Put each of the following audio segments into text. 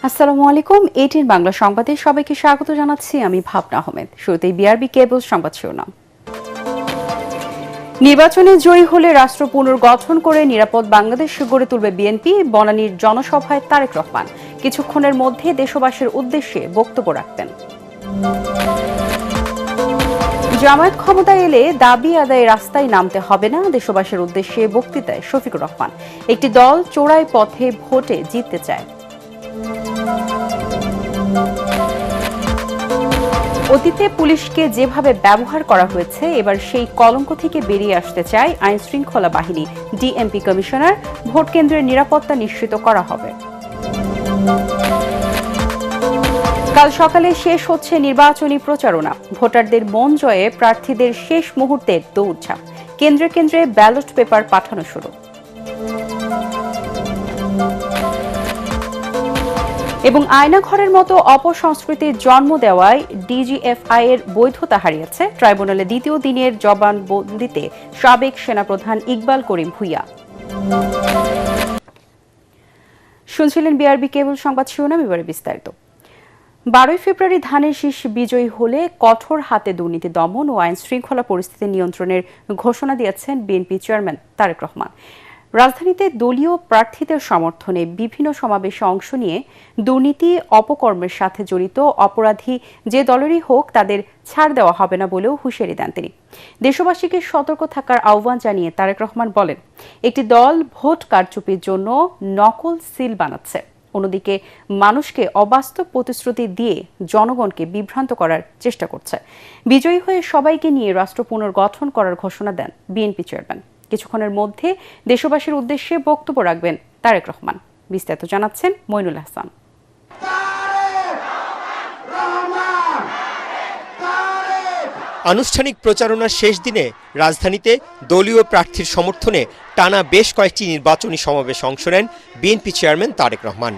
আসসালামু আলাইকুম। এটিএন বাংলা সংবাদে সবাইকে স্বাগত জানাচ্ছি। আমি ভাবনা আহমেদ। শুরুতেই বিআরবি কেবল সংবাদ শিরোনাম। নির্বাচনে জয়ী হলে রাষ্ট্র পুনর্গঠন করে নিরাপদ বাংলাদেশ গড়ে তুলবে বিএনপি। বনানীর জনসভায় তারেক রহমান কিছুক্ষণের মধ্যে দেশবাসীর উদ্দেশ্যে বক্তব্য রাখবেন। জামায়াত ক্ষমতায় এলে দাবি আদায়ে রাস্তায় নামতে হবে না, দেশবাসীর উদ্দেশ্যে বক্তৃতায় শফিকুর রহমান। একটি দল চোরাই পথে ভোটে জিততে চায়। অতীতে পুলিশকে যেভাবে ব্যবহার করা হয়েছে, এবার সেই কলঙ্ক থেকে বেরিয়ে আসতে চায় আইন শৃঙ্খলা বাহিনী। DMP commissioner. ভোট কেন্দ্রের নিরাপত্তা নিশ্চিত করা হবে। কাল সকালে শেষ হচ্ছে নির্বাচনী প্রচারণা। ভোটারদের মন জয়ে প্রার্থীদের শেষ মুহূর্তের দৌড়ঝাঁপ। কেন্দ্রে কেন্দ্রে ব্যালট পেপার পাঠানো শুরু। এবং আয়নাঘরের মতো অপসংস্কৃতির জন্ম দেওয়ায় ডিজিএফআই এর বৈধতা হারিয়েছে। ট্রাইব্যুনালে দ্বিতীয় দিনের জবানবন্দিতে সাবেক সেনাপ্রধান ইকবাল করিম ভূঁইয়া। শুনছিলেন বিআরবি কেবল সংবাদ শিরোনাম, এবারে বিস্তারিত। 12 ফেব্রুয়ারি ধানের শীষ বিজয়ী হলে কঠোর হাতে দুর্নীতি দমন ও আইন শৃঙ্খলা পরিস্থিতি নিয়ন্ত্রণের ঘোষণা দিয়েছেন বিএনপি চেয়ারম্যান তারেক রহমান। রাজধানীতে দলীয় প্রার্থীদের সমর্থনে বিভিন্ন সমাবেশে অংশ নিয়ে দুর্নীতি অপকর্মের সাথে জড়িত অপরাধী যে দলেরই হোক তাদের ছাড় দেওয়া হবে না বলেও হুঁশিয়ারি দেন তিনি। দেশবাসীকে সতর্ক থাকার আহ্বান জানিয়ে তারেক রহমান বলেন, একটি দল ভোট কারচুপির জন্য নকল সিল বানাচ্ছে, অন্যদিকে মানুষকে অবাস্তব প্রতিশ্রুতি দিয়ে জনগণকে বিভ্রান্ত করার চেষ্টা করছে। বিজয়ী হয়ে সবাইকে নিয়ে রাষ্ট্র পুনর্গঠন করার ঘোষণা দেন বিএনপি চেয়ারম্যান। কিছুক্ষণের মধ্যে দেশবাসীর উদ্দেশ্যে বক্তব্য রাখবেন তারেক রহমান। বিস্তারিত জানাচ্ছেন মইনুল হাসান। আনুষ্ঠানিক প্রচারণার শেষ দিনে রাজধানীতে দলীয় প্রার্থীর সমর্থনে টানা বেশ কয়েকটি নির্বাচনী সমাবেশে অংশ নেন বিএনপি চেয়ারম্যান তারেক রহমান।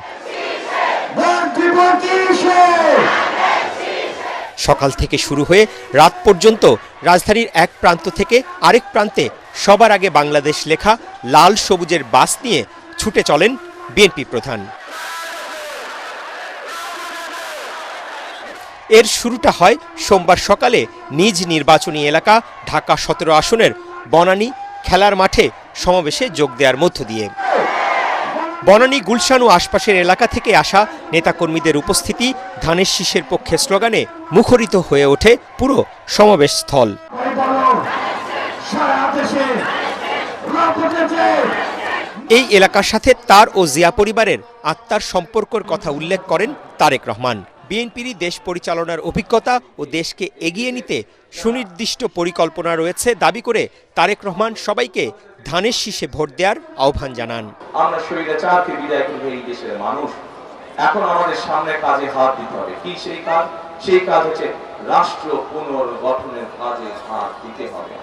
সকাল থেকে শুরু হয়ে রাত পর্যন্ত রাজধানীর এক প্রান্ত থেকে আরেক প্রান্তে সবার আগে বাংলাদেশ লেখা লাল সবুজের বাস নিয়ে ছুটে চলেন বিএনপি প্রধান। এর শুরুটা হয় সোমবার সকালে নিজ নির্বাচনী এলাকা ঢাকা 17 আসনের বনানী খেলার মাঠে সমাবেশে যোগ দেওয়ার মধ্য দিয়ে। বনানী, গুলশান ও আশপাশের এলাকা থেকে আসা নেতাকর্মীদের উপস্থিতি ধানের শীষের পক্ষে স্লোগানে মুখরিত হয়ে ওঠে পুরো সমাবেশ স্থল। এই এলাকার সাথে তার ও জিয়া পরিবারের আত্মার সম্পর্কের কথা উল্লেখ করেন তারেক রহমান। বিএনপির দেশ পরিচালনার অভিজ্ঞতা ও দেশকে এগিয়ে নিতে সুনির্দিষ্ট পরিকল্পনা রয়েছে দাবি করে তারেক রহমান সবাইকে ধানের শীষে ভোট দেওয়ার আহ্বান জানান। আমরা স্বৈরাচারকে বিদায় করব, এই দেশের মানুষ এখন আমাদের সামনে কাজে হাত দিতে হবে। কি সেই কাজ? সেই কাজ হচ্ছে রাষ্ট্র পুনর্গঠনের কাজে হাত দিতে হবে।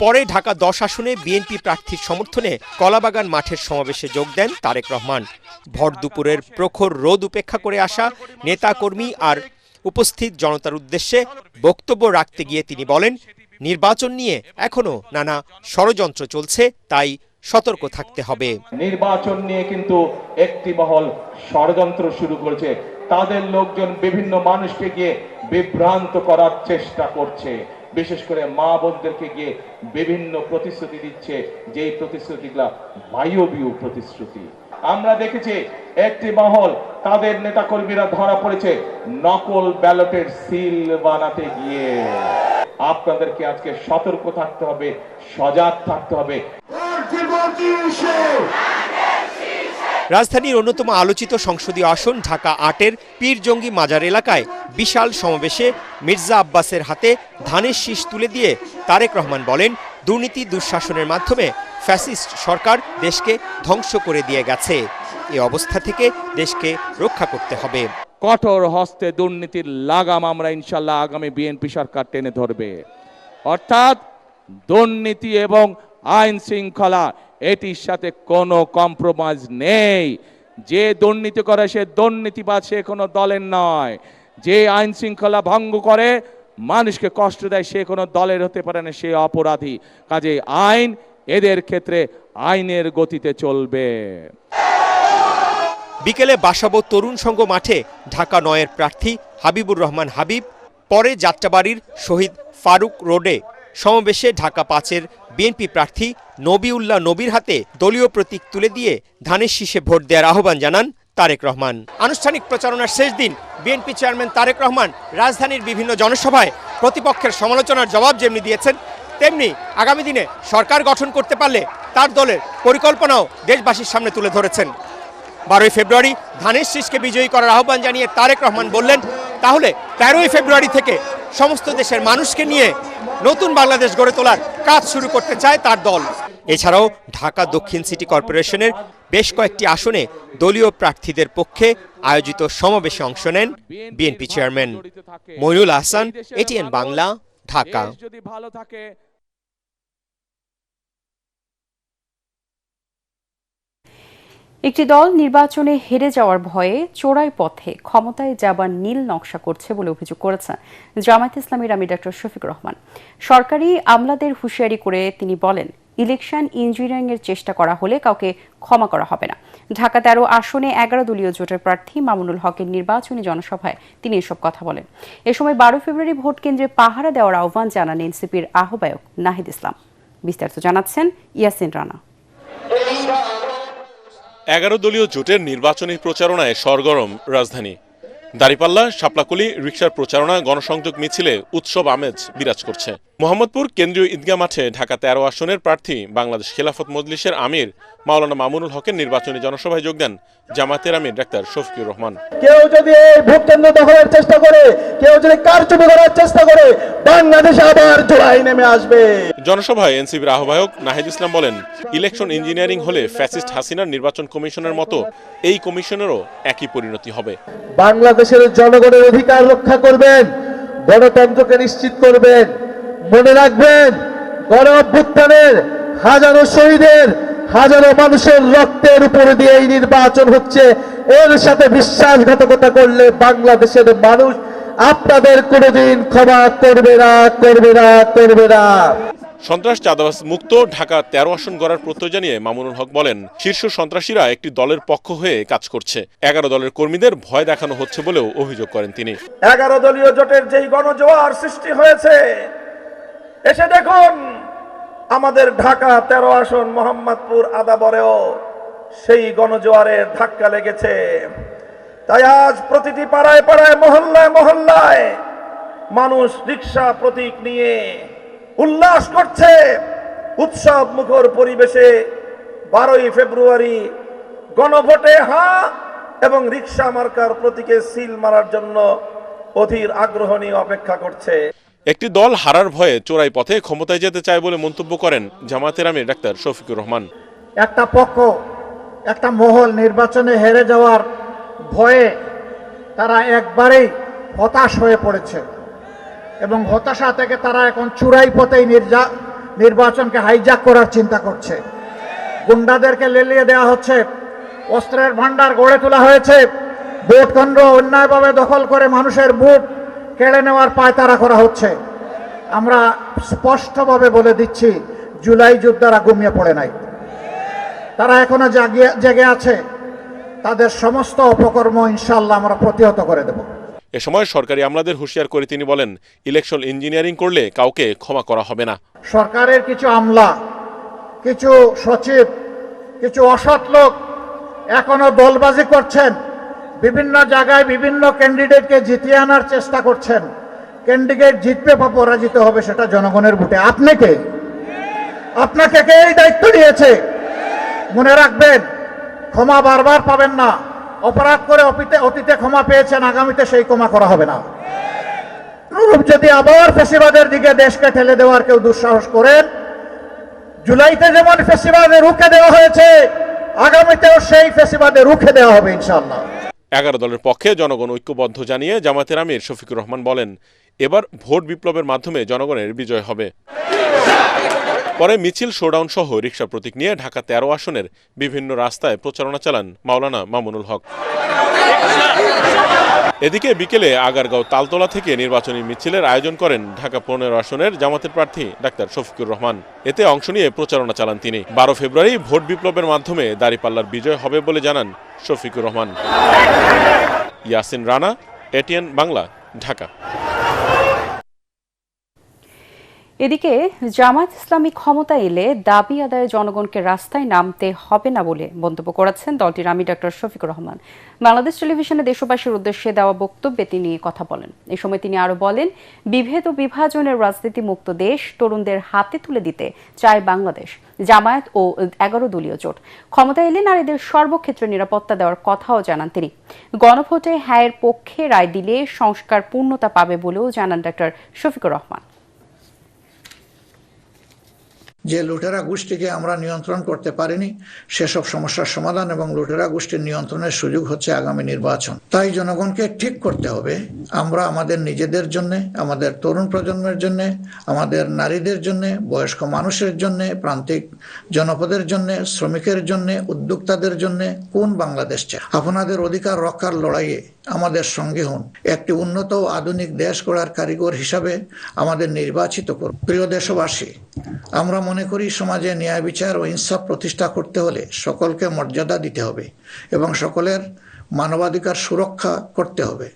পরে ঢাকা 10 আসনে বিএনপি প্রার্থীর সমর্থনে কলাবাগান মাঠের সমাবেশে যোগ দেন তারেক রহমান। ভর দুপুরের প্রখর রোদ উপেক্ষা করে আসা নেতাকর্মী আর উপস্থিত জনতার উদ্দেশ্যে বক্তব্য রাখতে গিয়ে তিনি বলেন, নির্বাচন নিয়ে এখনো নানা ষড়যন্ত্র চলছে, তাই সতর্ক থাকতে হবে। নির্বাচন নিয়ে কিন্তু একটি মহল ষড়যন্ত্র শুরু করেছে। তাদের লোকজন বিভিন্ন মানুষকে গিয়ে বিভ্রান্ত করার চেষ্টা করছে, বিশেষ করে মা বোনদেরকে গিয়ে বিভিন্ন প্রতিশ্রুতি দিচ্ছে, যেই প্রতিশ্রুতিগুলা বায়বীয় প্রতিশ্রুতি। আমরা দেখেছি একটি মহল তাদের নেতাকর্মীরা ধরা পড়েছে নকল ব্যালটের সিল বানাতে গিয়ে। আপনাদেরকে আজকে সতর্ক থাকতে হবে, সজাগ থাকতে হবে। রাজধানীর অন্যতম আলোচিত সংসদীয় আসন ঢাকা 8-এর পীরজঙ্গি মাজার এলাকায় বিশাল সমাবেশে মির্জা আব্বাসের হাতে ধানের শীষ তুলে দিয়ে তারেক রহমান বলেন, দুর্নীতি দুঃশাসনের মাধ্যমে ফ্যাসিস্ট সরকার দেশকে ধ্বংস করে দিয়ে গেছে। এই অবস্থা থেকে দেশকে রক্ষা করতে হবে। কঠোর হস্তে দুর্নীতির লাগাম আমরা ইনশাল্লাহ আগামী বিএনপি সরকার টেনে ধরবে। অর্থাৎ দুর্নীতি এবং আইন শৃঙ্খলা এটির সাথে কোনো কম্প্রোমাইজ নেই। যে দুর্নীতি করে সে দুর্নীতিবাদ, সে কোনো দলের নয়। যে আইন শৃঙ্খলা ভঙ্গ করে মানুষকে কষ্ট দেয় সে কোনো দলের হতে পারে না, সে অপরাধী। কাজে আইন এদের ক্ষেত্রে আইনের গতিতে চলবে। বিকেলে বাসাবো তরুণ সংঘ মাঠে ঢাকা ৯-এর প্রার্থী হাবিবুর রহমান হাবিব, পরে যাত্রাবাড়ির শহীদ ফারুক রোডে সমাবেশে ঢাকা ৫-এর বিএনপি প্রার্থী নবিউল্লাহ নবীর হাতে দলীয় প্রতীক তুলে দিয়ে ধানের শীষে ভোট দেওয়ার আহ্বান জানান তারেক রহমান। আনুষ্ঠানিক প্রচারণার শেষ দিন বিএনপি চেয়ারম্যান তারেক রহমান রাজধানীর বিভিন্ন জনসভায় প্রতিপক্ষের সমালোচনার জবাব যেমনি দিয়েছেন, তেমনি আগামী দিনে সরকার গঠন করতে পারলে তার দলের পরিকল্পনাও দেশবাসীর সামনে তুলে ধরেছেন। 12ই ফেব্রুয়ারি ধানের শীষকে বিজয়ী করার আহ্বান জানিয়ে তারেক রহমান বললেন, তাহলে 13ই ফেব্রুয়ারি থেকে সমস্ত দেশের মানুষকে নিয়ে নতুন বাংলাদেশ গড়ে তোলার কাজ শুরু করতে চায় তার দল। এছাড়াও ঢাকা দক্ষিণ সিটি কর্পোরেশনের বেশ কয়েকটি আসনে দলীয় প্রার্থীদের পক্ষে আয়োজিত সমাবেশে অংশ নেন BNP chairman. Moinul Ahsan, ATN Bangla, Dhaka. একটি দল নির্বাচনে হেরে যাওয়ার ভয়ে চোরাই পথে ক্ষমতায় যাবার নীল নকশা করছে বলে অভিযোগ করেছেন জামায়াতে ইসলামীর আমির ডক্টর শফিকুর রহমান। সরকারি আমলাদের হুঁশিয়ারি করে তিনি বলেন, ইলেকশন ইঞ্জিনিয়ারিং এর চেষ্টা করা হলে কাউকে ক্ষমা করা হবে না। ঢাকা 13 আসনে 11 দলীয় জোটের প্রার্থী মামুনুল হকের নির্বাচনী জনসভায় তিনি এসব কথা বলেন। এ সময় 12 ফেব্রুয়ারি ভোট কেন্দ্রে পাহারা দেওয়ার আহ্বান জানান এনসিপির আহ্বায়ক নাহিদ ইসলাম। বিস্তারিত জানাচ্ছেন ইয়াসিন রানা। 11 দলীয় জোটের নির্বাচনী প্রচারণায় সরগরম রাজধানী। দাঁড়িপাল্লা, শাপলাকুলি, রিকশার প্রচারণা, গণসংযোগ মিছিলে উৎসব আমেজ বিরাজ করছে। মোহাম্মদপুর কেন্দ্রীয় ঈদগাহ মাঠে ঢাকা 13 আসনের প্রার্থী বাংলাদেশ খেলাফত মজলিসের আমির মাওলানা মামুনুল হকের নির্বাচনী জনসভায় যোগ দেন জামায়াতের আমির ডাক্তার শফিকুর রহমান। কেউ যদি এই ভোট কেন্দ্র দখলের চেষ্টা করে, কেউ যদি কারচুপি করার চেষ্টা করে, বাংলাদেশ আবার জোড়ায় নেমে আসবে। জনসভায় এনসিপির আহ্বায়ক নাহিদ ইসলাম বলেন, ইলেকশন ইঞ্জিনিয়ারিং হলে ফ্যাসিস্ট হাসিনার নির্বাচন কমিশনের মতো এই কমিশনেরও একই পরিণতি হবে। বাংলাদেশের জনগণের অধিকার রক্ষা করবেন, গণতন্ত্রকে নিশ্চিত করবেন। মনে রাখবেন, গণ অভ্যুত্থানের হাজারো শহীদের, হাজারো মানুষের রক্তের উপরে দিয়ে এই নির্বাচন হচ্ছে। এর সাথে বিশ্বাসঘাতকতা করলে বাংলাদেশের মানুষ আপনাদের কোনোদিন ক্ষমা করবে না, করবে না, করবে না। সন্ত্রাস চাঁদাবাজ মুক্ত ঢাকা 13 আসন গড়ার প্রত্যয় জানিয়ে মামুনুল হক বলেন, শীর্ষ সন্ত্রাসীরা একটি দলের পক্ষ হয়ে কাজ করছে। 11 দলের কর্মীদের ভয় দেখানো হচ্ছে বলেও অভিযোগ করেন তিনি। 11 দলীয় জোটের যেই গণজোয়ার সৃষ্টি হয়েছে, এসে দেখুন আমাদের ঢাকা 13 আসন মোহাম্মদপুর আদাবরেও সেই গণজোয়ারের ধাক্কা লেগেছে। তাই আজ প্রতিটি পাড়ায় পাড়ায়, মহল্লায় মহল্লায় মানুষ রিকশা প্রতীক নিয়ে উল্লাস করছে। উৎসব মুখর পরিবেশে 12ই ফেব্রুয়ারি গণভোটে হ্যাঁ এবং রিকশা মার্কার প্রতীকে সিল মারার জন্য অধীর আগ্রহ নিয়ে অপেক্ষা করছে। একটি দল হারার ভয়ে চোরাই পথে ক্ষমতায় যেতে চায় বলে মন্তব্য করেন জামায়াতের আমির ডাক্তার শফিকুর রহমান। একটা পক্ষ, একটা মহল নির্বাচনে হেরে যাওয়ার ভয়ে তারা একবারেই হতাশ হয়ে পড়েছে এবং হতাশা থেকে তারা এখন চোরাই পথেই নির্বাচনকে হাইজ্যাক করার চিন্তা করছে। গুন্ডাদেরকে লেলিয়ে দেওয়া হচ্ছে, অস্ত্রের ভান্ডার গড়ে তোলা হয়েছে, ভোট কেন্দ্র অন্যায়ভাবে দখল করে মানুষের ভোট কেড়ে নেওয়ার পায়তারা করা হচ্ছে। আমরা স্পষ্টভাবে বলে দিচ্ছি, জুলাই যোদ্ধারা ঘুমিয়ে পড়ে নাই, তারা এখনো জেগে আছে। তাদের সমস্ত অপকর্ম ইনশাআল্লাহ আমরা প্রতিহত করে দেব। এ সময় সরকারি আমলাদের হুঁশিয়ার করে তিনি বলেন, ইলেকশন ইঞ্জিনিয়ারিং করলে কাউকে ক্ষমা করা হবে না। সরকারের কিছু আমলা, কিছু সচিব, কিছু অসৎ লোক এখনো দলবাজি করছেন, বিভিন্ন জায়গায় বিভিন্ন ক্যান্ডিডেটকে জিতিয়ে আনার চেষ্টা করছেন। ক্যান্ডিডেট জিতবে বা পরাজিত হবে সেটা জনগণের ভোটে। আপনি কে? আপনাকে কে এই দায়িত্ব দিয়েছে? মনে রাখবেন, ক্ষমা বারবার পাবেন না। অপরাধ করে অতীতে ক্ষমা পেয়েছেন, আগামীতে সেই ক্ষমা করা হবে না। যদি আবার ফ্যাসিবাদের দিকে দেশকে ঠেলে দেওয়ার কেউ দুঃসাহস করেন, জুলাইতে যেমন ফ্যাসিবাদে রুখে দেওয়া হয়েছে, আগামীতেও সেই ফ্যাসিবাদে রুখে দেওয়া হবে ইনশাআল্লাহ। 11 দলের পক্ষে জনগণ ঐক্যবদ্ধ জানিয়ে জামায়াতের আমির শফিকুর রহমান বলেন, এবার ভোট বিপ্লবের মাধ্যমে জনগণের বিজয় হবে। পরে মিছিল, শোডাউন সহ রিকশা প্রতীক নিয়ে ঢাকা 13 আসনের বিভিন্ন রাস্তায় প্রচারণা চালান মাওলানা মামুনুল হক। এদিকে বিকেলে আগারগাঁও তালতলা থেকে নির্বাচনী মিছিলের আয়োজন করেন ঢাকা 15 আসনের জামাতের প্রার্থী ডাক্তার শফিকুর রহমান। এতে অংশ নিয়ে প্রচারণা চালান তিনি। 12 ফেব্রুয়ারি ভোট বিপ্লবের মাধ্যমে দাঁড়িপাল্লার বিজয় হবে বলে জানান শফিকুর রহমান। ইয়াসিন রানা, এটিএন বাংলা, ঢাকা। এদিকে জামায়াত ইসলামী ক্ষমতা এলে দাবি আদায়ে জনগণকে রাস্তায় নামতে হবে না বলে মন্তব্য করেছেন দলটির আমির ডক্টর শফিকুর রহমান। বাংলাদেশ টেলিভিশনে দেশবাসীর উদ্দেশ্যে দেওয়া বক্তব্যে তিনি কথা বলেন। এই সময় তিনি আরো বলেন, বিভেদ ও বিভাজনের রাজনীতি মুক্ত দেশ তরুণদের হাতে তুলে দিতে চায় বাংলাদেশ। জামায়াত ও 11 দলীয় জোট ক্ষমতা এলে নারীদের সর্বক্ষেত্রে নিরাপত্তা দেওয়ার কথাও জানান তিনি। গণভোটে হ্যাঁয়ের পক্ষে রায় দিলে সংস্কার পূর্ণতা পাবে বলেও জানান ডক্টর শফিকুর রহমান। যে লুটেরা গোষ্ঠীকে আমরা নিয়ন্ত্রণ করতে পারিনি সেসব সমস্যার সমাধান এবং লুটেরা গোষ্ঠীর নিয়ন্ত্রণের সুযোগ হচ্ছে আগামী নির্বাচন। তাই জনগণকে ঠিক করতে হবে আমরা আমাদের নিজেদের জন্য, আমাদের তরুণ প্রজন্মের জন্য, আমাদের নারীদের জন্য, বয়স্ক মানুষের জন্য, প্রান্তিক জনপদের জন্য, শ্রমিকের জন্য, উদ্যোক্তাদের জন্য কোন বাংলাদেশ চাই। আপনাদের অধিকার রক্ষার লড়াইয়ে আমাদের সঙ্গে হন। একটি উন্নত ও আধুনিক দেশ গড়ার কারিগর হিসাবে আমাদের নির্বাচিত করুন। প্রিয় দেশবাসী, আমরা মনে করি সমাজে ন্যায় বিচার ও ইনসাফ প্রতিষ্ঠা করতে হলে সকলকে মর্যাদা দিতে হবে এবং সকলের মানবাধিকার সুরক্ষা করতে হবে।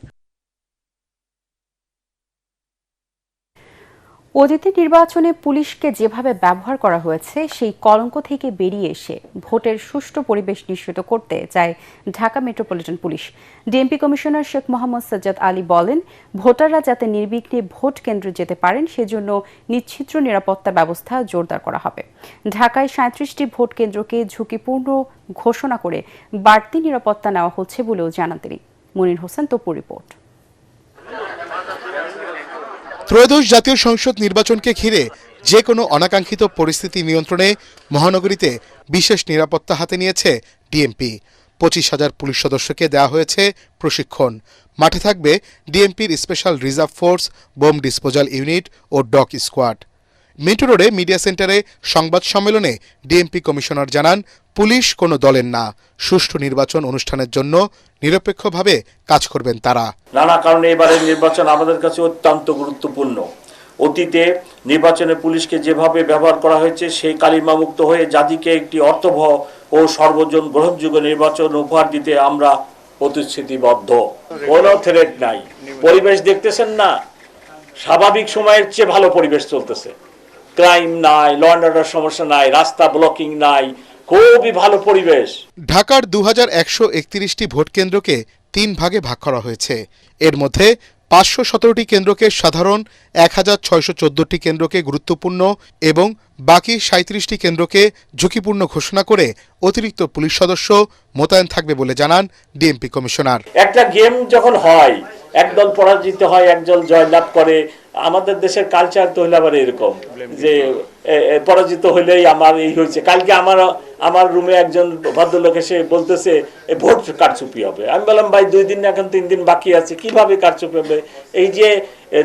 অতীতের নির্বাচনে পুলিশকে যেভাবে ব্যবহার করা হয়েছে সেই কলঙ্ক থেকে বেরিয়ে এসে ভোটের সুষ্ঠু পরিবেশ নিশ্চিত করতে চায় Dhaka metropolitan police. DMP commissioner Sheikh Mohammad Sajjad Ali বলেন, ভোটাররা যাতে নির্বিঘ্নে ভোট কেন্দ্রে যেতে পারেন সেজন্য নিশ্চিদ্র নিরাপত্তা ব্যবস্থা জোরদার করা হবে। ঢাকায় 37টি ভোট কেন্দ্রকে ঝুঁকিপূর্ণ ঘোষণা করে বাড়তি নিরাপত্তা নেওয়া হচ্ছে বলেও জানান তিনি। মনির হোসেন তপুর রিপোর্ট। ত্রয়োদশ জাতীয় সংসদ নির্বাচনকে ঘিরে যে কোনো অনাকাঙ্ক্ষিত পরিস্থিতি নিয়ন্ত্রণে মহানগরীতে বিশেষ নিরাপত্তা হাতে নিয়েছে ডিএমপি। 25,000 পুলিশ সদস্যকে দেওয়া হয়েছে প্রশিক্ষণ। মাঠে থাকবে ডিএমপির special reserve force, bomb disposal unit ও ডগ স্কোয়াড। মিন্টু রোডে মিডিয়া সেন্টারে সংবাদ সম্মেলনে ডিএমপি কমিশনার জানান, পুলিশ কোনো দলের না, সুষ্ঠু নির্বাচন অনুষ্ঠানের জন্য নিরপেক্ষভাবে কাজ করবেন তারা। নানা কারণে এবারের নির্বাচন আমাদের কাছে অত্যন্ত গুরুত্বপূর্ণ। অতীতে নির্বাচনে পুলিশকে যেভাবে ব্যবহার করা হয়েছে সেই কালিমামুক্ত হয়ে জাতিকে একটি অর্থবহ ও সর্বজন গ্রহণযোগ্য নির্বাচন উপহার দিতে আমরা প্রতিশ্রুতিবদ্ধ। কোনো থ্রেট নাই। পরিবেশ দেখতেছেন না, স্বাভাবিক সময়ের চেয়ে ভালো পরিবেশ চলতেছে। ক্রাইম নাই, ল অ্যান্ড অর্ডার সমস্যা নাই, রাস্তা ব্লকিং নাই, খুবই ভালো পরিবেশ। ঢাকার 2131টি ভোট কেন্দ্রকে 3 ভাগে ভাগ করা হয়েছে। এর মধ্যে 517টি কেন্দ্রকে সাধারণ, 1614টি কেন্দ্রকে গুরুত্বপূর্ণ এবং বাকি 37টি কেন্দ্রকে ঝুঁকিপূর্ণ ঘোষণা করে অতিরিক্ত পুলিশ সদস্য মোতায়েন থাকবে বলে জানান ডিএমপি কমিশনার। একটা গেম যখন হয়, একদল পরাজিত হয়, একদল জয়লাভ করে। আমাদের দেশের কালচার তো হইলে আবার এরকম যে পরাজিত হইলেই আমার এই হয়েছে। কালকে আমার রুমে একজন ভদ্রলোক এসে বলতেছে ভোট কারচুপি হবে। আমি বললাম, ভাই 2 দিন এখন 3 দিন বাকি আছে, কিভাবে কারচুপি হবে? এই যে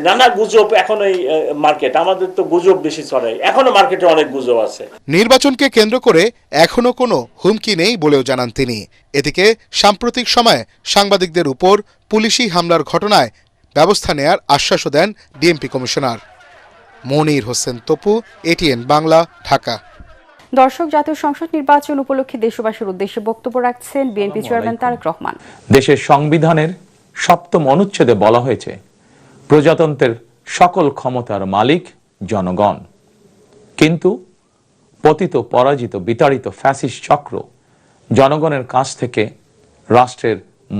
নানা গুজব এখন এই মার্কেট, আমাদের তো গুজব বেশি ছড়ায়, এখনো মার্কেটে অনেক গুজব আছে। নির্বাচনকে কেন্দ্র করে এখনো কোনো হুমকি নেই বলেও জানান তিনি। এদিকে সাম্প্রতিক সময়ে সাংবাদিকদের উপর পুলিশি হামলার ঘটনায় ব্যবস্থা নেয়ার আশ্বাসও দেন DMP commissioner. Monir Hossain Tapu, ATN Bangla, Dhaka. দর্শক, জাতীয় সংসদ নির্বাচন উপলক্ষে দেশবাসীর উদ্দেশ্যে বক্তব্য রাখছেন বিএনপি চেয়ারম্যান তারেক রহমান। দেশের সংবিধানের 7ম অনুচ্ছেদে বলা হয়েছে, প্রজাতন্ত্রের সকল ক্ষমতার মালিক জনগণ। কিন্তু পতিত, পরাজিত, বিতাড়িত ফ্যাসিস্ট চক্র জনগণের কাছ থেকে রাষ্ট্রের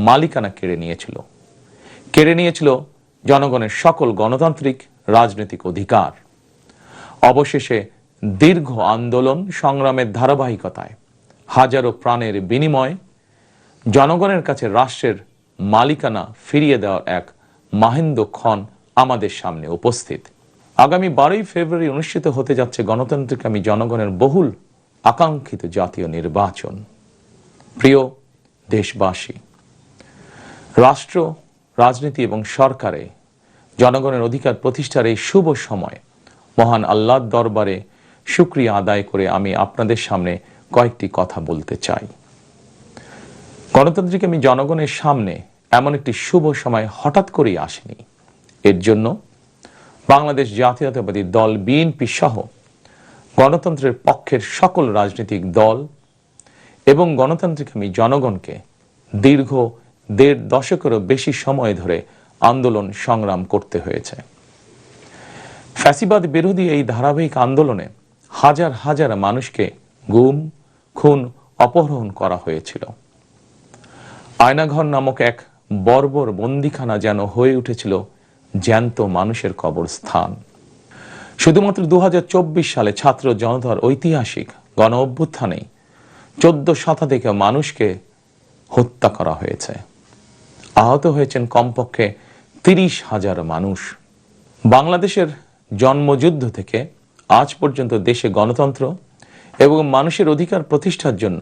মালিকানা কেড়ে নিয়েছিল জনগণের সকল গণতান্ত্রিক রাজনৈতিক অধিকার। অবশেষে দীর্ঘ আন্দোলন সংগ্রামের ধারাবাহিকতায় হাজারো প্রাণের বিনিময়ে জনগণের কাছে রাষ্ট্রের মালিকানা ফিরিয়ে দেওয়ার এক মাহেন্দ্রক্ষণ আমাদের সামনে উপস্থিত। আগামী 12 ফেব্রুয়ারি অনুষ্ঠিত হতে যাচ্ছে গণতান্ত্রিকামী জনগণের বহুল আকাঙ্ক্ষিত জাতীয় নির্বাচন। প্রিয় দেশবাসী, রাষ্ট্র, রাজনীতি এবং সরকারে জনগণের অধিকার প্রতিষ্ঠার এই শুভ সময় মহান আল্লাহর দরবারে শুকরিয়া আদায় করে আমি আপনাদের সামনে কয়েকটি কথা বলতে চাই। গণতান্ত্রিকামী জনগণের সামনে এমন একটি শুভ সময় হঠাৎ করেই আসেনি। এর জন্য বাংলাদেশ জাতীয়তাবাদী দল বিএনপি সহ গণতন্ত্রের পক্ষের সকল রাজনৈতিক দল এবং গণতান্ত্রিকামী জনগণকে দীর্ঘ ১.৫ দশকেরও বেশি সময় ধরে আন্দোলন সংগ্রাম করতে হয়েছে। ফ্যাসিবাদ বিরোধী এই ধারাবাহিক আন্দোলনে হাজার হাজার মানুষকে গুম, খুন, অপহরণ করা হয়েছিল। আয়নাঘর নামক এক বর্বর বন্দিখানা যেন হয়ে উঠেছিল জ্যান্ত মানুষের কবরস্থান। শুধুমাত্র ২০২৪ সালে ছাত্র জনতার ঐতিহাসিক গণ অভ্যুত্থানে ১৪ শতাধিক মানুষকে হত্যা করা হয়েছে। আহত হয়েছেন কমপক্ষে ৩০,০০০ মানুষ। বাংলাদেশের জন্মযুদ্ধ থেকে আজ পর্যন্ত দেশে গণতন্ত্র এবং মানুষের অধিকার প্রতিষ্ঠার জন্য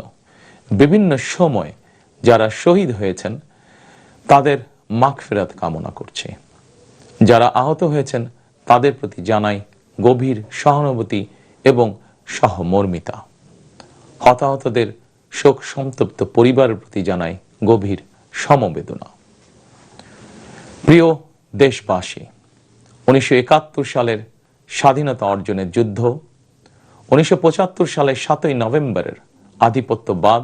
বিভিন্ন সময় যারা শহীদ হয়েছেন তাদের মাগফিরাত কামনা করছি। যারা আহত হয়েছেন তাদের প্রতি জানাই গভীর সহানুভূতি এবং সহমর্মিতা। হতাহতদের শোক সন্তপ্ত পরিবারের প্রতি জানাই গভীর সমবেদনা। প্রিয় দেশবাসী, ১৯৭১ সালের স্বাধীনতা অর্জনের যুদ্ধ, ১৯৭৫ সালের ৭ই নভেম্বরের আধিপত্যবাদ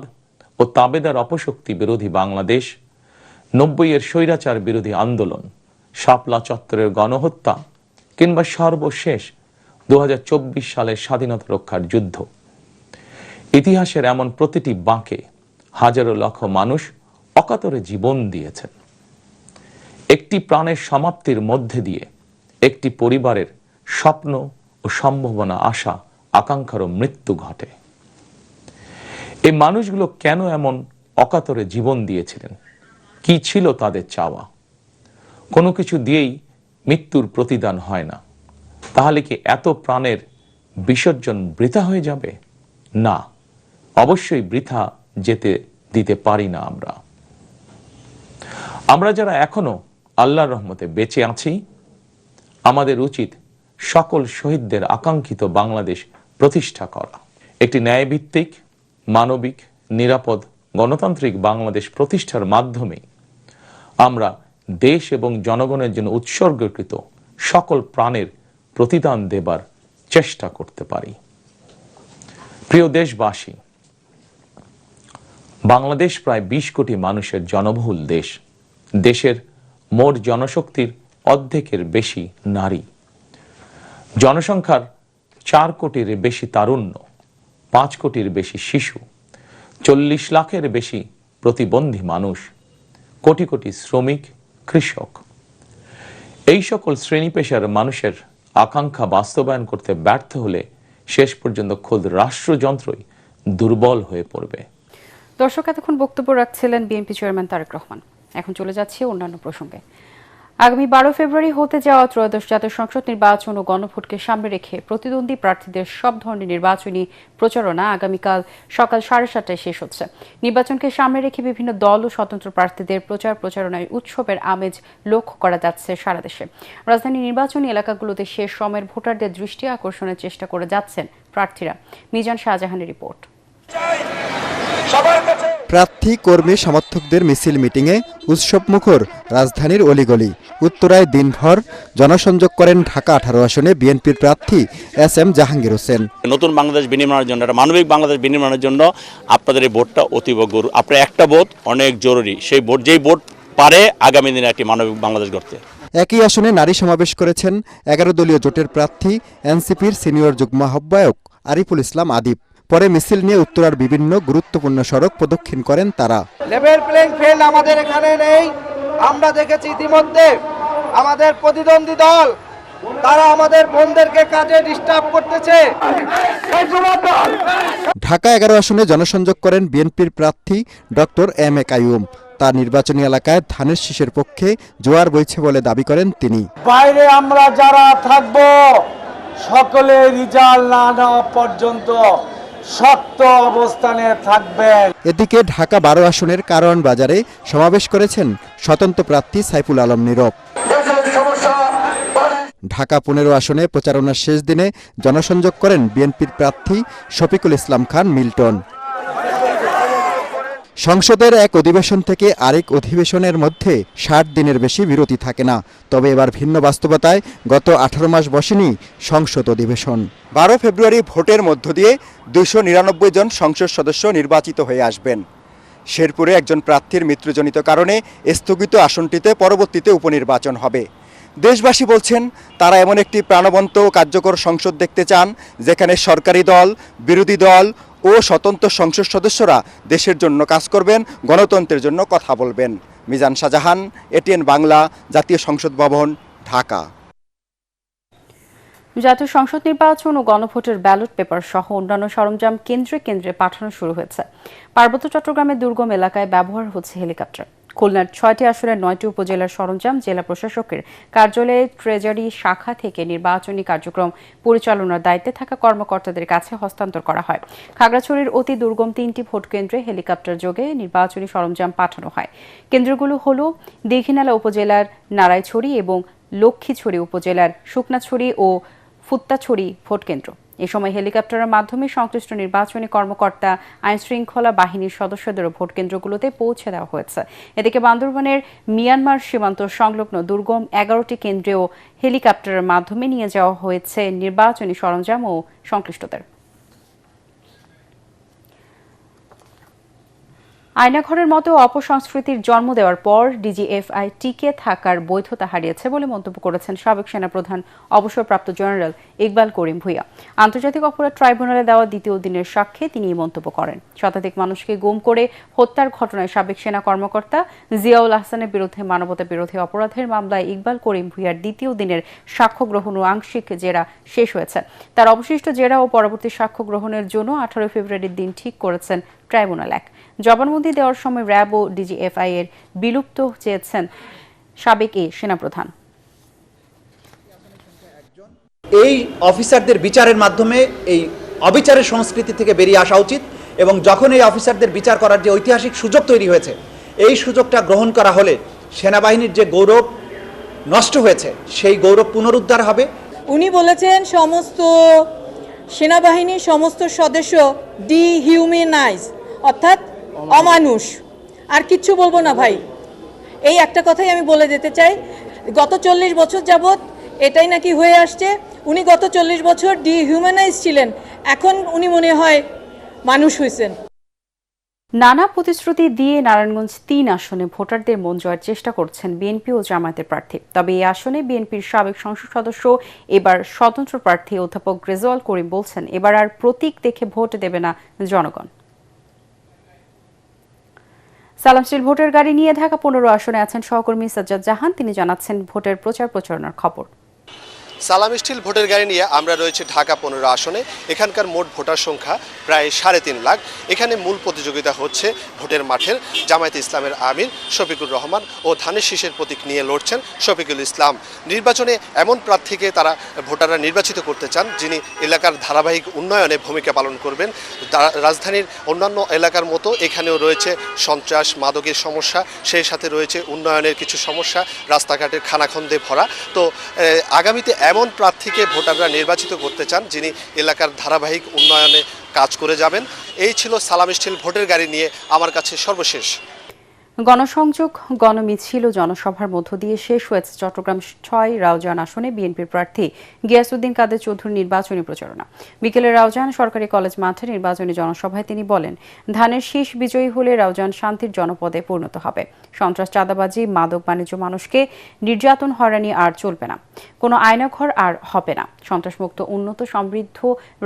ও তাবেদার অপশক্তি বিরোধী বাংলাদেশ, ৯০-এর স্বৈরাচার বিরোধী আন্দোলন, শাপলা চত্বরের গণহত্যা কিংবা সর্বশেষ ২০২৪ সালের স্বাধীনতা রক্ষার যুদ্ধ, ইতিহাসের এমন প্রতিটি বাঁকে হাজারো লক্ষ মানুষ অকাতরে জীবন দিয়েছেন। একটি প্রাণের সমাপ্তির মধ্যে দিয়ে একটি পরিবারের স্বপ্ন ও সম্ভাবনা, আশা আকাঙ্ক্ষারও মৃত্যু ঘটে। এই মানুষগুলো কেন এমন অকাতরে জীবন দিয়েছিলেন? কি ছিল তাদের চাওয়া? কোনো কিছু দিয়েই মৃত্যুর প্রতিদান হয় না। তাহলে কি এত প্রাণের বিসর্জন বৃথা হয়ে যাবে? না, অবশ্যই বৃথা যেতে দিতে পারি না। আমরা যারা এখনো আল্লাহর রহমতে বেঁচে আছি, আমাদের উচিত সকল শহীদদের আকাঙ্ক্ষিত বাংলাদেশ প্রতিষ্ঠা করা। একটি ন্যায়ভিত্তিক, মানবিক, নিরাপদ, গণতান্ত্রিক বাংলাদেশ প্রতিষ্ঠার মাধ্যমে আমরা দেশ এবং জনগণের জন্য উৎসর্গকৃত সকল প্রাণের প্রতিদান দেবার চেষ্টা করতে পারি। প্রিয় দেশবাসী, বাংলাদেশ প্রায় ২০ কোটি মানুষের জনবহুল দেশ। দেশের মোট জনশক্তির অর্ধেকের বেশি নারী, জনসংখ্যার ৪ কোটির বেশি তারুণ্য, ৫ কোটির বেশি শিশু, ৪০ লাখের বেশি প্রতিবন্ধী মানুষ, কোটি কোটি শ্রমিক, কৃষক। এই সকল শ্রেণী পেশার মানুষের আকাঙ্ক্ষা বাস্তবায়ন করতে ব্যর্থ হলে শেষ পর্যন্ত খোদ রাষ্ট্রযন্ত্রই দুর্বল হয়ে পড়বে। দর্শক, এতক্ষণ বক্তব্য রাখছিলেন বিএনপি চেয়ারম্যান তারেক রহমান। এখন চলে যাচ্ছে অন্যান্য প্রসঙ্গে। আগামী ১২ ফেব্রুয়ারি হতে যাওয়া ত্রয়োদশ জাতীয় সংসদ নির্বাচন ও গণভোটকে সামনে রেখে প্রতিদ্বন্দ্বী প্রার্থীদের সব ধরনের নির্বাচনী প্রচারণা আগামীকাল সকাল ৭:৩০টায় শেষ হচ্ছে। নির্বাচনকে সামনে রেখে বিভিন্ন দল ও স্বতন্ত্র প্রার্থীদের প্রচারণায় উৎসবের আমেজ লক্ষ্য করা যাচ্ছে সারা দেশে। রাজধানীর নির্বাচনী এলাকাগুলোতে শেষ সময়ের ভোটারদের দৃষ্টি আকর্ষণের চেষ্টা করে যাচ্ছেন প্রার্থীরা। মিজান শাহজাহানের রিপোর্ট। প্রার্থী, কর্মী, সমর্থকদের মিছিল, মিটিংয়ে উৎসবমুখর রাজধানীর অলিগলি। উত্তরায় দিনভর জনসংযোগ করেন ঢাকা ১৮ আসনে বিএনপির প্রার্থী SM জাহাঙ্গীর হোসেন। নতুন বাংলাদেশ বিনির্মাণের জন্য, একটা মানবিক বাংলাদেশ বিনির্মাণের জন্য আপনাদের এই ভোটটা অতীব আপনার একটা ভোট অনেক জরুরি। সেই ভোট, যেই ভোট পারে আগামী দিনে একটি মানবিক বাংলাদেশ গড়তে। একই আসনে নারী সমাবেশ করেছেন ১১ দলীয় জোটের প্রার্থী এনসিপির সিনিয়র যুগ্ম আহ্বায়ক আরিফুল ইসলাম আদিব। পরে মিছিল নিয়ে উত্তরার বিভিন্ন গুরুত্বপূর্ণ সড়ক প্রদক্ষিণ করেন তারা। লেভেল প্লেইং ফিল্ড আমাদের এখানে নেই। আমরা দেখেছি ইতিমধ্যে আমাদের প্রতিদ্বন্দ্বী দল তারা আমাদের বোনদেরকে কাজে ডিস্টার্ব করতেছে। ঢাকা ১১ আসনে জনসংযোগ করেন বিএনপির প্রার্থী ডক্টর M.A. কাইয়ুম। তার নির্বাচনী এলাকায় ধানের শীষের পক্ষে জোয়ার বইছে বলে দাবি করেন তিনি। বাইরে আমরা যারা থাকব সকলে রেজাল্ট না নেওয়া পর্যন্ত শক্ত অবস্থানে থাকবেন। এদিকে ঢাকা ১২ আসনের কারওয়ান বাজারে সমাবেশ করেছেন স্বতন্ত্র প্রার্থী সাইফুল আলম নীরব। ঢাকা ১৫ আসনে প্রচারণার শেষ দিনে জনসংযোগ করেন বিএনপির প্রার্থী শফিকুল ইসলাম খান মিল্টন। সংসদের এক অধিবেশন থেকে আরেক অধিবেশনের মধ্যে ৬০ দিনের বেশি বিরতি থাকে না। তবে এবার ভিন্ন বাস্তবতায় গত ১৮ মাস বসেনি সংসদ অধিবেশন। ১২ ফেব্রুয়ারি ভোটের মধ্য দিয়ে ২৯৯ জন সংসদ সদস্য নির্বাচিত হয়ে আসবেন। শেরপুরে একজন প্রার্থীর মৃত্যুজনিত কারণে স্থগিত আসনটিতে পরবর্তীতে উপনির্বাচন হবে। দেশবাসী বলছেন তারা এমন একটি প্রাণবন্ত ও কার্যকর সংসদ দেখতে চান যেখানে সরকারি দল, বিরোধী দল ও স্বতন্ত্র সংসদ সদস্যরা দেশের জন্য কাজ করবেন, গণতন্ত্রের জন্য কথা বলবেন। মিজান শাহজাহান, এটিএন বাংলা, জাতীয় সংসদ ভবন, ঢাকা। জাতীয় সংসদ নির্বাচন ও গণভোটের ব্যালট পেপার সহ অন্যান্য সরঞ্জাম কেন্দ্রে কেন্দ্রে পাঠানো শুরু হয়েছে। পার্বত্য চট্টগ্রামের দুর্গম এলাকায় ব্যবহার হচ্ছে হেলিকপ্টার। খুলনার ৬টি আসনের ৯টি উপজেলার সরঞ্জাম জেলা প্রশাসকের কার্যালয়ে ট্রেজারি শাখা থেকে নির্বাচনী কার্যক্রম পরিচালনার দায়িত্বে থাকা কর্মকর্তাদের কাছে হস্তান্তর করা হয়। খাগড়াছড়ির অতি দুর্গম ৩টি ভোট কেন্দ্রে হেলিকপ্টার যোগে নির্বাচনী সরঞ্জাম পাঠানো হয়। কেন্দ্রগুলো হল দীঘিনালা উপজেলার নারায়ণছড়ি এবং লক্ষ্মীছড়ি উপজেলার শুকনাছড়ি ও ফুত্তাছড়ি ভোট কেন্দ্র। এ সময় হেলিকপ্টারের মাধ্যমে সংশ্লিষ্ট নির্বাচনী কর্মকর্তা, আইনশৃঙ্খলা বাহিনীর সদস্যদেরও ভোট কেন্দ্রগুলোতে পৌঁছে দেওয়া হয়েছে। এদিকে বান্দরবানের মিয়ানমার সীমান্ত সংলগ্ন দুর্গম ১১টি কেন্দ্রেও হেলিকপ্টারের মাধ্যমে নিয়ে যাওয়া হয়েছে নির্বাচনী সরঞ্জাম ও সংশ্লিষ্টদের। আয়নাঘরের মতো অপসংস্কৃতির জন্ম দেওয়ার পর ডিজিএফআই টিকে থাকার বৈধতা হারিয়েছে বলে মন্তব্য করেছেন সাবেক সেনাপ্রধান অবসরপ্রাপ্ত জেনারেল ইকবাল করিম ভূঁইয়া। আন্তর্জাতিক অপরাধ ট্রাইব্যুনালে দেওয়া দ্বিতীয় দিনের সাক্ষ্যে তিনি এই মন্তব্য করেন। শতাধিক মানুষকে গুম করে হত্যার ঘটনায় সাবেক সেনা কর্মকর্তা জিয়াউল আহসানের বিরুদ্ধে মানবতা বিরোধী অপরাধের মামলায় ইকবাল করিম ভূঁইয়ার দ্বিতীয় দিনের সাক্ষ্য গ্রহণ ও আংশিক জেরা শেষ হয়েছে। তার অবশিষ্ট জেরা ও পরবর্তী সাক্ষ্য গ্রহণের জন্য ১৮ ফেব্রুয়ারির দিন ঠিক করেছেন ট্রাইব্যুনাল ১। জবানবন্দি দেওয়ার সময় র্যাব ও ডিজিএফআই এর বিলুপ্ত চেয়েছেন সাবেক এই সেনাপ্রধান। এই অফিসারদের বিচারের মাধ্যমে এই অবিচারের সংস্কৃতি থেকে বেরিয়ে আসা উচিত এবং যখন এই অফিসারদের বিচার করার যে ঐতিহাসিক সুযোগ তৈরি হয়েছে, এই সুযোগটা গ্রহণ করা হলে সেনাবাহিনীর যে গৌরব নষ্ট হয়েছে সেই গৌরব পুনরুদ্ধার হবে। উনি বলেছেন সমস্ত সেনাবাহিনীর সমস্ত সদস্য ডিহিউম্যানাইজ, অর্থাৎ অমানুষ। আর কিচ্ছু বলবো না ভাই, এই একটা কথাই আমি বলে যেতে চাই। গত ৪০ বছর যাবৎ এটাই নাকি হয়ে আসছে। উনি গত ৪০ বছর ডিহিউম্যানাইজ ছিলেন, এখন উনি মনে হয় মানুষ হয়েছেন। নানা প্রতিশ্রুতি দিয়ে নারায়ণগঞ্জ ৩ আসনে ভোটারদের মন জয়ের চেষ্টা করছেন বিএনপি ও জামায়াতের প্রার্থী। তবে এই আসনে বিএনপির সাবেক সংসদ সদস্য, এবার স্বতন্ত্র প্রার্থী অধ্যাপক রেজাউল করিম বলছেন, এবার আর প্রতীক দেখে ভোট দেবে না জনগণ। সালাম স্টিল ভোটের গাড়ি নিয়ে ঢাকা ১৫ আসনে আছেন সহকর্মী সাজ্জাদ জাহান। তিনি জানাচ্ছেন ভোটের প্রচার প্রচারণার খবর। সালাম স্টিল ভোটের গাড়ি নিয়ে আমরা রয়েছে ঢাকা ১৫ আসনে। এখানকার মোট ভোটার সংখ্যা প্রায় ৩.৫ লাখ। এখানে মূল প্রতিযোগিতা হচ্ছে ভোটের মাঠের। জামায়াতে ইসলামের আমির শফিকুর রহমান ও ধানের শীষের প্রতীক নিয়ে লড়ছেন শফিকুল ইসলাম। নির্বাচনে এমন প্রার্থীকে তারা ভোটাররা নির্বাচিত করতে চান যিনি এলাকার ধারাবাহিক উন্নয়নে ভূমিকা পালন করবেন। রাজধানীর অন্যান্য এলাকার মতো এখানেও রয়েছে সন্ত্রাস, মাদকের সমস্যা, সেই সাথে রয়েছে উন্নয়নের কিছু সমস্যা, রাস্তাঘাটের খানাখন্দে ভরা। তো আগামীতে এমন প্রার্থীকে ভোটাররা নির্বাচিত করতে চান যিনি এলাকার ধারাবাহিক উন্নয়নে কাজ করে যাবেন। এই ছিল সালাম স্টিল ভোটের গাড়ি নিয়ে আমার কাছে সর্বশেষ। গণসংযোগ, গণমিছিল ও জনসভার মধ্য দিয়ে শেষ হয়েছে চট্টগ্রাম ৬ রাউজান আসনে বিএনপির প্রার্থী গিয়াসউদ্দিন কাদের চৌধুরীর নির্বাচনী প্রচারণা। বিকেলে রাউজান সরকারি কলেজ মাঠে নির্বাচনী জনসভায় তিনি বলেন, ধানের শীষ বিজয়ী হলে রাউজান শান্তির জনপদে পরিণত হবে। সন্ত্রাস, চাঁদাবাজি, মাদক বাণিজ্য, মানুষকে নির্যাতন, হয়রানি আর চলবে না। কোনো আয়নাঘর আর হবে না। সন্ত্রাসমুক্ত, উন্নত, সমৃদ্ধ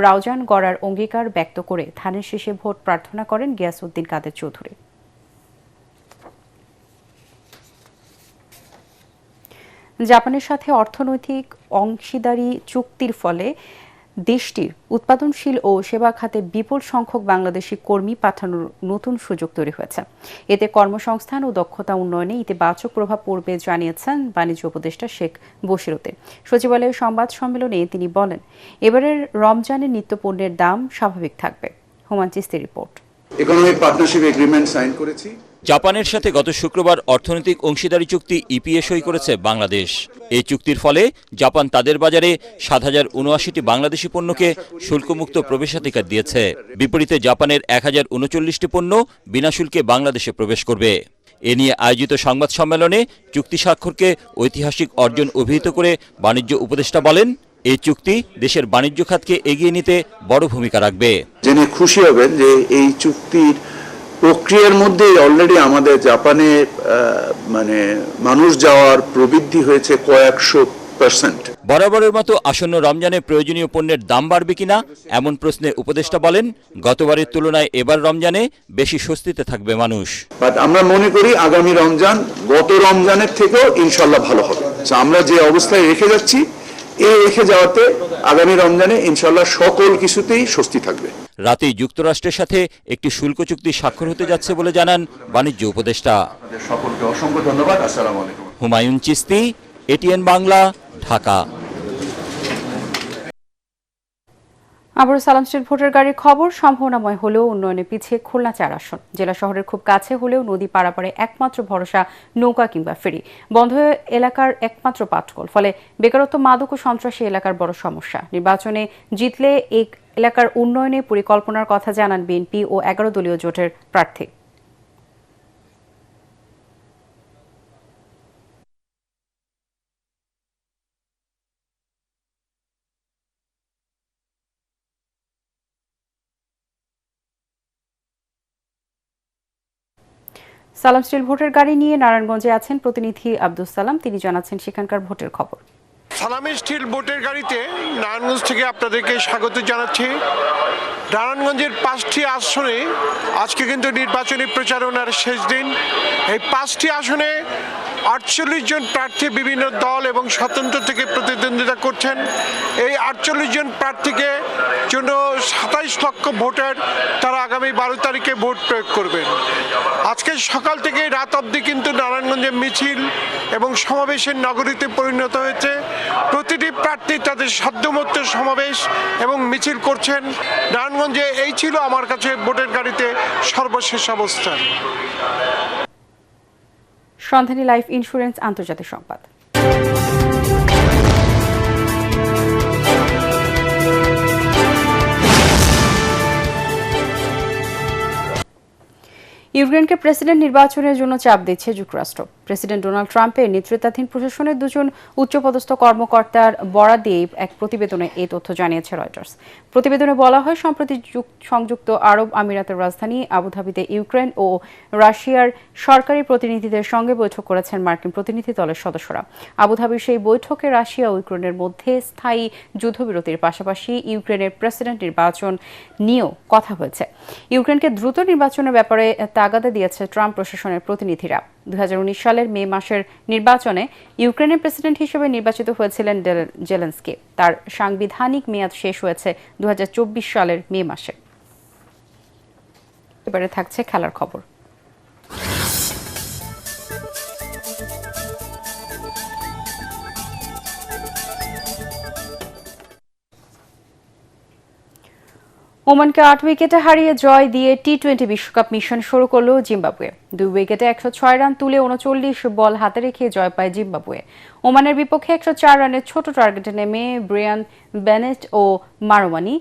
রাউজান গড়ার অঙ্গীকার ব্যক্ত করে ধানের শীষে ভোট প্রার্থনা করেন গিয়াসউদ্দিন কাদের চৌধুরী। জাপানের সাথে অর্থনৈতিক অংশীদারি চুক্তির ফলে দেশটির উৎপাদনশীল ও সেবা খাতে বিপুল সংখ্যক বাংলাদেশি কর্মী পাঠানোর নতুন সুযোগ তৈরি হয়েছে। এতে কর্মসংস্থান ও দক্ষতা উন্নয়নে ইতিবাচক প্রভাব পড়বে জানিয়েছেন বাণিজ্য উপদেষ্টা শেখ বশিরউদ্দিন। সচিবালয়ের সংবাদ সম্মেলনে তিনি বলেন, এবারের রমজানের নিত্যপণ্যের দাম স্বাভাবিক থাকবে। Human Chishti report. Economic partnership agreement sign করেছি। জাপানের সাথে গত শুক্রবার অর্থনৈতিক অংশীদারি চুক্তি ইপিএ সই করেছে বাংলাদেশ। এই চুক্তির ফলে জাপান তাদের বাজারে ৭,০৭৯টি বাংলাদেশি পণ্যকে শুল্কমুক্ত প্রবেশাধিকার দিয়েছে। বিপরীতে জাপানের ১,০৩৯টি পণ্য বিনা শুল্কে বাংলাদেশে প্রবেশ করবে। এ নিয়ে আয়োজিত সংবাদ সম্মেলনে চুক্তি স্বাক্ষরকে ঐতিহাসিক অর্জন অভিহিত করে বাণিজ্য উপদেষ্টা বলেন, এই চুক্তি দেশের বাণিজ্য খাতকে এগিয়ে নিতে বড় ভূমিকা রাখবে। জেনে খুশি হবেন যে এই চুক্তির প্রক্রিয়ার মধ্যে অলরেডি আমাদের জাপানে মানুষ যাওয়ার প্রবৃদ্ধি হয়েছে কয়েকশো%। বরাবরের মতো আসন্ন রমজানে প্রয়োজনীয় পণ্যের দাম বাড়বে কিনা এমন প্রশ্নে উপদেষ্টা বলেন, গতবারের তুলনায় এবার রমজানে বেশি স্বস্তিতে থাকবে মানুষ। বাট আমরা মনে করি আগামী রমজান গত রমজানের থেকেও ইনশাল্লাহ ভালো হবে। আমরা যে অবস্থায় রেখে যাচ্ছি এই রেখে যাওয়াতে আগামী রমজানে ইনশাল্লাহ সকল কিছুতেই স্বস্তি থাকবে। রাতেই যুক্তরাষ্ট্রের সাথে একটি শুল্ক চুক্তি স্বাক্ষর হতে যাচ্ছে বলে জানান বাণিজ্য উপদেষ্টা। সকলকে অসংখ্য ধন্যবাদ। আসসালামু আলাইকুম। হুমায়ুন চিস্তি, এটিএন বাংলা, ঢাকা। আবারও সালাম স্ট্রিট ভোটার গাড়ির খবর। সম্ভাবনাময় হলেও উন্নয়নে পিছিয়ে খুলনা ৪ আসন। জেলা শহরের খুব কাছে হলেও নদী পারাপারে একমাত্র ভরসা নৌকা কিংবা ফেরি। বন্ধ হয়ে এলাকার একমাত্র পাটকল, ফলে বেকারত্ব, মাদক ও সন্ত্রাসী এলাকার বড় সমস্যা। নির্বাচনে জিতলে এই এলাকার উন্নয়নে পরিকল্পনার কথা জানান বিএনপি ও ১১ দলীয় জোটের প্রার্থী। সালাম স্টিল ভোটের গাড়ি নিয়ে নারায়ণগঞ্জে আছেন প্রতিনিধি আব্দুল সালাম, তিনি জানাচ্ছেন সেখানকার ভোটের খবর। সালাম স্টিল ভোটের গাড়িতে নারায়ণগঞ্জ থেকে আপনাদেরকে স্বাগত জানাচ্ছি। নারায়ণগঞ্জের 5টি আসনে আজকে কিন্তু নির্বাচনী প্রচারণার শেষ দিন। এই 5টি আসনে 48 জন প্রার্থী বিভিন্ন দল এবং স্বতন্ত্র থেকে প্রতিদ্বন্দ্বিতা করছেন। এই 48 জন প্রার্থীকে জন্য 27 লক্ষ ভোটার তারা আগামী 12 তারিখে ভোট প্রয়োগ করবেন। আজকে সকাল থেকে রাত অবধি কিন্তু নারায়ণগঞ্জে মিছিল এবং সমাবেশের নগরীতে পরিণত হয়েছে। প্রতিটি প্রার্থী তাদের সাধ্যমতো সমাবেশ এবং মিছিল করছেন। নারায়ণগঞ্জে এই ছিল আমার কাছে ভোটের গাড়িতে সর্বশেষ অবস্থান। সন্ধানী লাইফ ইন্স্যুরেন্স আন্তর্জাতিক সংবাদ। ইউক্রেনকে প্রেসিডেন্ট নির্বাচনের জন্য চাপ দিচ্ছে যুক্তরাষ্ট্র। প্রেসিডেন্ট ডোনাল্ড ট্রাম্পের নেতৃত্বাধীন প্রশাসনের 2 জন উচ্চপদস্থ কর্মকর্তার বরাত দিয়ে এক প্রতিবেদনে এই তথ্য জানিয়েছে রয়টার্স। প্রতিবেদনে বলা হয়, সম্প্রতি সংযুক্ত আরব আমিরাতের রাজধানী আবুধাবিতে ইউক্রেন ও রাশিয়ার সরকারি প্রতিনিধিদের সঙ্গে বৈঠক করেছেন মার্কিন প্রতিনিধি দলের সদস্যরা। আবুধাবির সেই বৈঠকে রাশিয়া ও ইউক্রেনের মধ্যে স্থায়ী যুদ্ধবিরতির পাশাপাশি ইউক্রেনের প্রেসিডেন্ট নির্বাচন নিয়েও কথা হয়েছে। ইউক্রেনকে দ্রুত নির্বাচনের ব্যাপারে তাগাদা দিয়েছে ট্রাম্প প্রশাসনের প্রতিনিধিরা। 2019 সালের মে মাসের নির্বাচনে ইউক্রেনের প্রেসিডেন্ট হিসেবে নির্বাচিত হয়েছিলেন জেলেনস্কি। তার সাংবিধানিক মেয়াদ শেষ হয়েছে 2024 সালের মে মাসে। এবারে থাকছে খেলার খবর। ওমানকে 8 উইকেটে হারিয়ে জয় দিয়ে টি-20 বিশ্বকাপ মিশন শুরু করল জিম্বাবুয়ে। 2 উইকেটে 106 রান তুলে 39 বল হাতে রেখে জয় পায় জিম্বাবুয়ে। ওমানের বিপক্ষে 104 রানের ছোট টার্গেটে নেমে ব্রিয়ান বেনেট ও মারোমানি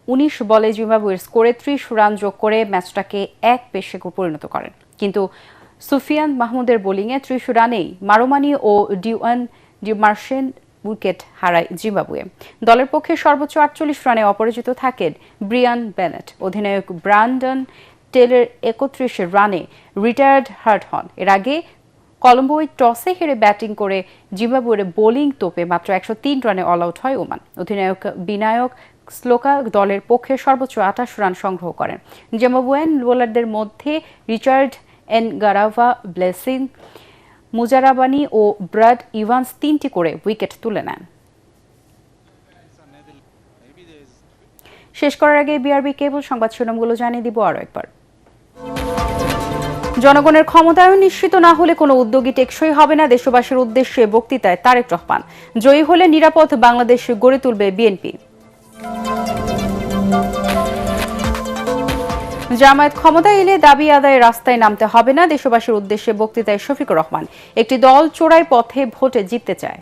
19 বলে জিম্বাবুয়ের স্কোরে 30 রান যোগ করে ম্যাচটাকে 1 পেশে পরিণত করেন। কিন্তু সুফিয়ান মাহমুদের বোলিংয়ে 30 রানেই মারোমানি ও ডিওয়ান ডিমার্শেন উইকেট হারায় জিম্বাবুয়ে। দলের পক্ষে সর্বোচ্চ 48 রানে অপরাজিত থাকেন ব্রিয়ান বেনেট। অধিনায়ক ব্রান্ডন টেলর 31 রানে রিটায়ার্ড হার্ট হন। এর আগে কলম্বোয় টসে হেরে ব্যাটিং করে জিম্বাবুয়ের বোলিং তোপে মাত্র 103 রানে অল আউট হয় ওমান। অধিনায়ক বিনায়ক শ্লোকা দলের পক্ষে সর্বোচ্চ 28 রান সংগ্রহ করেন। জিম্বাবুয়ান বোলারদের মধ্যে রিচার্ড এনগারাভা, ব্লেসিং মুজারাবানি ও ব্রাড ইভান্স 3টি করে উইকেট তুলে নেন। শেষ করার আগে বিআরবি কেবল সংবাদ শিরোনামগুলো জানিয়ে দিব আরও একবার। জনগণের ক্ষমতায়ন নিশ্চিত না হলে কোনো উদ্যোগী টেকসই হবে না, দেশবাসীর উদ্দেশ্যে বক্তৃতায় তারেক রহমান। জয়ী হলে নিরাপদ বাংলাদেশ গড়ে তুলবে বিএনপি। জামায়াত ক্ষমতায় এলে দাবি আদায়ে রাস্তায় নামতে হবে না, দেশবাসীর উদ্দেশ্যে বক্তৃতায় শফিকুর রহমান। একটি দল চোরাই পথে ভোটে জিততে চায়।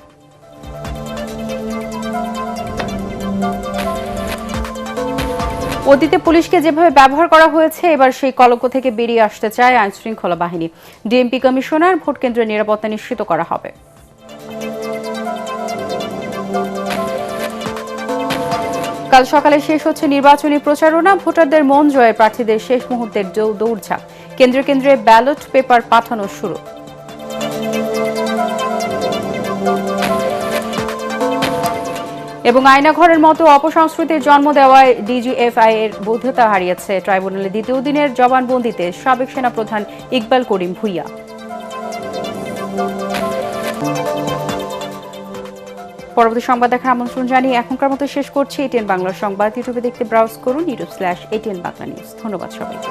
অতীতে পুলিশকে যেভাবে ব্যবহার করা হয়েছে, এবার সেই কলঙ্ক থেকে বেরিয়ে আসতে চায় আইন শৃঙ্খলা বাহিনী। ডিএমপি কমিশনার, ভোট কেন্দ্রের নিরাপত্তা নিশ্চিত করা হবে। কাল সকালে শেষ হচ্ছে নির্বাচনী প্রচারণা। ভোটারদের মন জয়ে প্রার্থীদের শেষ মুহূর্তের দৌড়ঝাঁপ। কেন্দ্রে কেন্দ্রে ব্যালট পেপার পাঠানো শুরু। এবং আয়নাঘরের মতো অপসংস্কৃতির জন্ম দেওয়ায় ডিজিএফআই এর বৈধতা হারিয়েছে। ট্রাইব্যুনালে দ্বিতীয় দিনের জবানবন্দিতে সাবেক সেনাপ্রধান ইকবাল করিম ভুইয়া। পরবর্তী সংবাদ দেখার আমন্ত্রণ জানিয়ে এখনকার মতো শেষ করছি এটিএন বাংলা সংবাদ। ইউটিউবে দেখতে ব্রাউজ করুন youtube/ATN Bangla News। ধন্যবাদ সবাইকে।